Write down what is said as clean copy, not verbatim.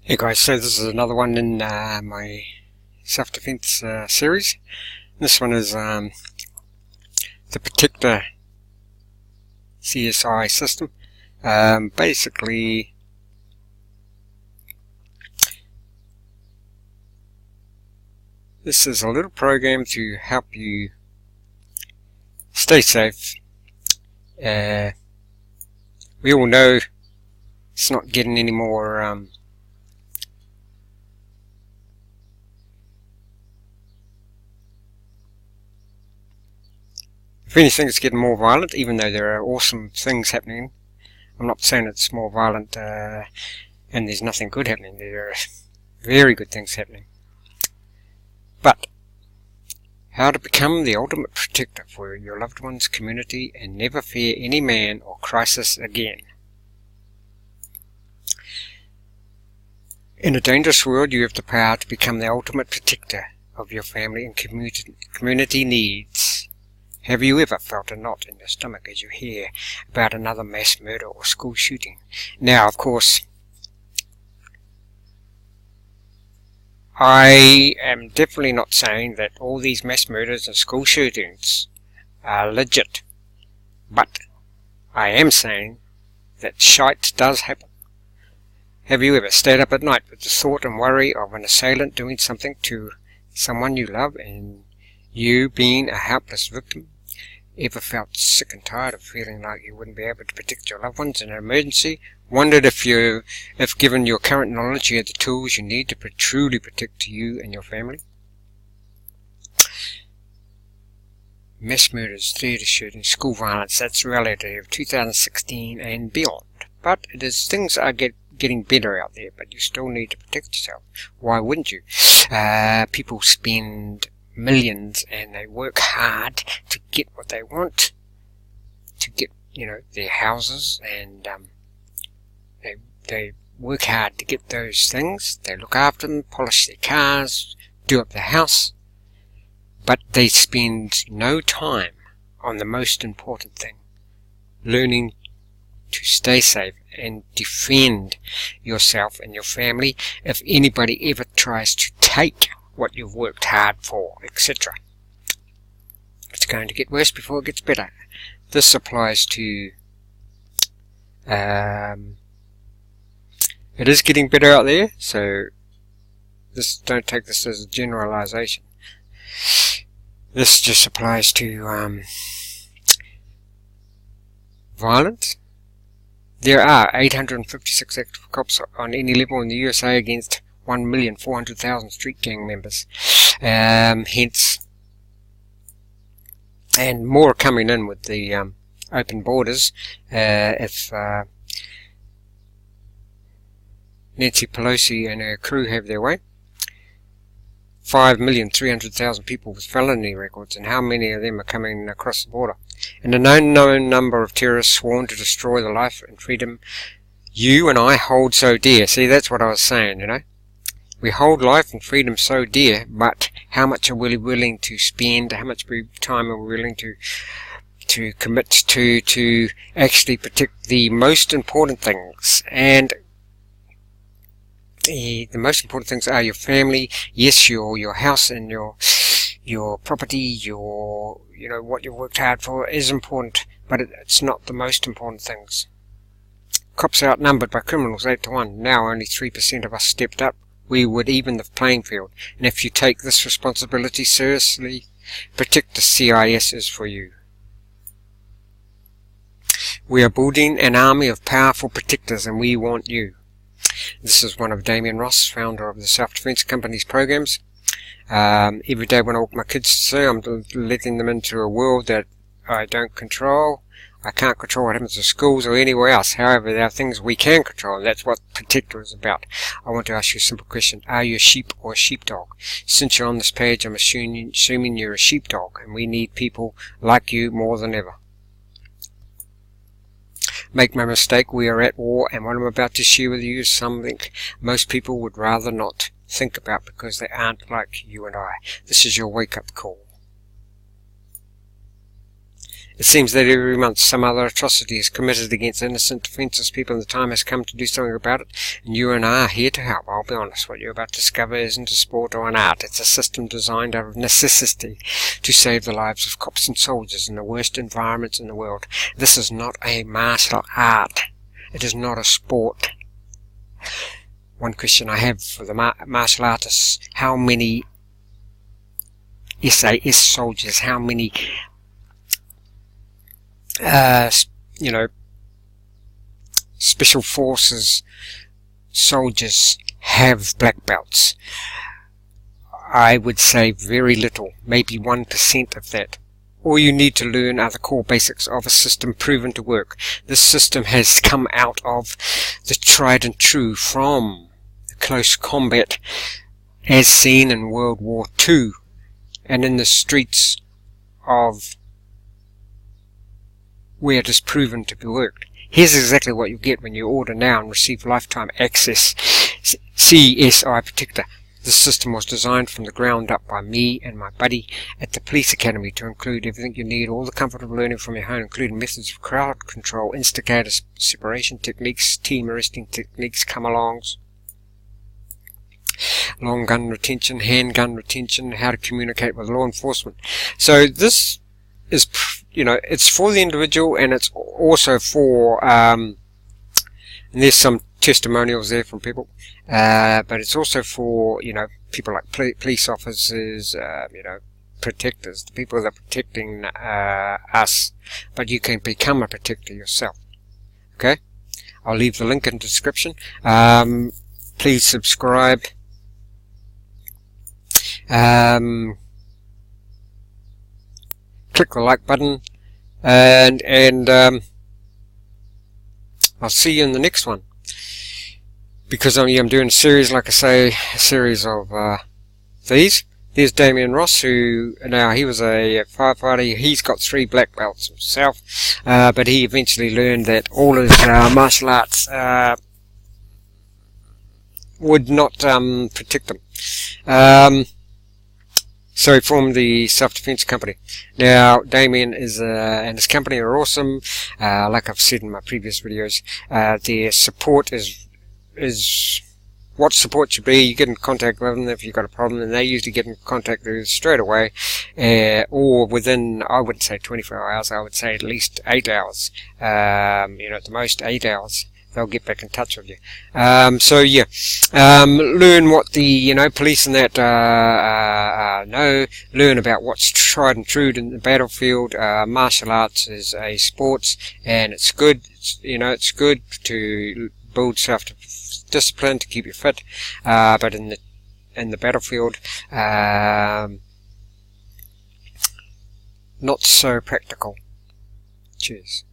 Hey guys, so this is another one in my self-defense series. This one is the Protector CSI system. Basically, this is a little program to help you stay safe. We all know it's not getting any more if anything, it's getting more violent, even though there are awesome things happening. I'm not saying it's more violent and there's nothing good happening. There are very good things happening. But how to become the ultimate protector for your loved one's community and never fear any man or crisis again. In a dangerous world, you have the power to become the ultimate protector of your family and community needs. Have you ever felt a knot in your stomach as you hear about another mass murder or school shooting? Now, of course, I am definitely not saying that all these mass murders and school shootings are legit, but I am saying that shite does happen. Have you ever stayed up at night with the thought and worry of an assailant doing something to someone you love and you being a helpless victim? Ever felt sick and tired of feeling like you wouldn't be able to protect your loved ones in an emergency? Wondered if given your current knowledge, you had the tools you need to truly protect you and your family? Mass murders, theatre shootings, school violence, that's the reality of 2016 and beyond. But things are getting better out there, but you still need to protect yourself. Why wouldn't you? People spend millions and they work hard to get what they want, to get, their houses, and they work hard to get those things. They look after them, polish their cars, do up the house, but they spend no time on the most important thing, learning to stay safe and defend yourself and your family if anybody ever tries to take what you've worked hard for, etc. It's going to get worse before it gets better. This applies to it is getting better out there, so don't take this as a generalization. This just applies to violence. There are 856 active cops on any level in the USA against 1,400,000 street gang members. Hence, and more coming in with the open borders. If Nancy Pelosi and her crew have their way, 5,300,000 people with felony records, and how many of them are coming across the border? And an unknown number of terrorists sworn to destroy the life and freedom you and I hold so dear. See, that's what I was saying, We hold life and freedom so dear, but how much are we willing to spend, how much time are we willing to commit to actually protect the most important things? And the most important things are your family, yes, your house and your property, what you worked hard for is important, but it's not the most important things. Cops are outnumbered by criminals 8 to 1. Now only 3% of us stepped up. We would even the playing field. And if you take this responsibility seriously, Protector CIS is for you. We are building an army of powerful protectors, and we want you. This is one of Damien Ross, founder of the Self-Defense Company's programs. Every day when I walk my kids to school, I'm letting them into a world that I don't control. I can't control what happens to schools or anywhere else. However, there are things we can control, and that's what Protector is about. I want to ask you a simple question. Are you a sheep or a sheepdog? Since you're on this page, I'm assuming you're a sheepdog, and we need people like you more than ever. Make no mistake, we are at war, and what I'm about to share with you is something most people would rather not think about because they aren't like you and I. This is your wake-up call. It seems that every month some other atrocity is committed against innocent, defenseless people, and the time has come to do something about it. And you and I are here to help. I'll be honest, what you're about to discover isn't a sport or an art. It's a system designed out of necessity to save the lives of cops and soldiers in the worst environments in the world. This is not a martial art. It is not a sport. One question I have for the martial artists: how many SAS soldiers, how many special forces soldiers have black belts? I would say very little, maybe 1% of that. All you need to learn are the core basics of a system proven to work. This system has come out of the tried and true from the close combat as seen in World War II and in the streets of where it is proven to be worked. Here's exactly what you get when you order now and receive lifetime access CSI Protector. This system was designed from the ground up by me and my buddy at the police academy to include everything you need, all the comfort of learning from your home, including methods of crowd control, instigator separation techniques, team arresting techniques, come-alongs, long gun retention, handgun retention, how to communicate with law enforcement. So this is, it's for the individual, and it's also for, and there's some testimonials there from people, but it's also for, people like police officers, protectors, the people that are protecting us, but you can become a protector yourself. Okay? I'll leave the link in the description. Please subscribe. Click the like button, and I'll see you in the next one, because I'm doing a series, like I say, a series of these. There's Damien Ross, who now, he was a firefighter. He's got 3 black belts himself, but he eventually learned that all his martial arts would not protect him. So he formed the self-defense company. Now, Damien and his company are awesome. Like I've said in my previous videos, their support is what support should be. You get in contact with them if you've got a problem, and they usually get in contact with you straight away, or within, I wouldn't say 24 hours, I would say at least 8 hours. At the most 8 hours. They'll get back in touch with you. So yeah, learn what the police and that know. Learn about what's tried and true in the battlefield. Martial arts is a sport, and it's good. It's good to build self-discipline, to keep you fit. But in the battlefield, not so practical. Cheers.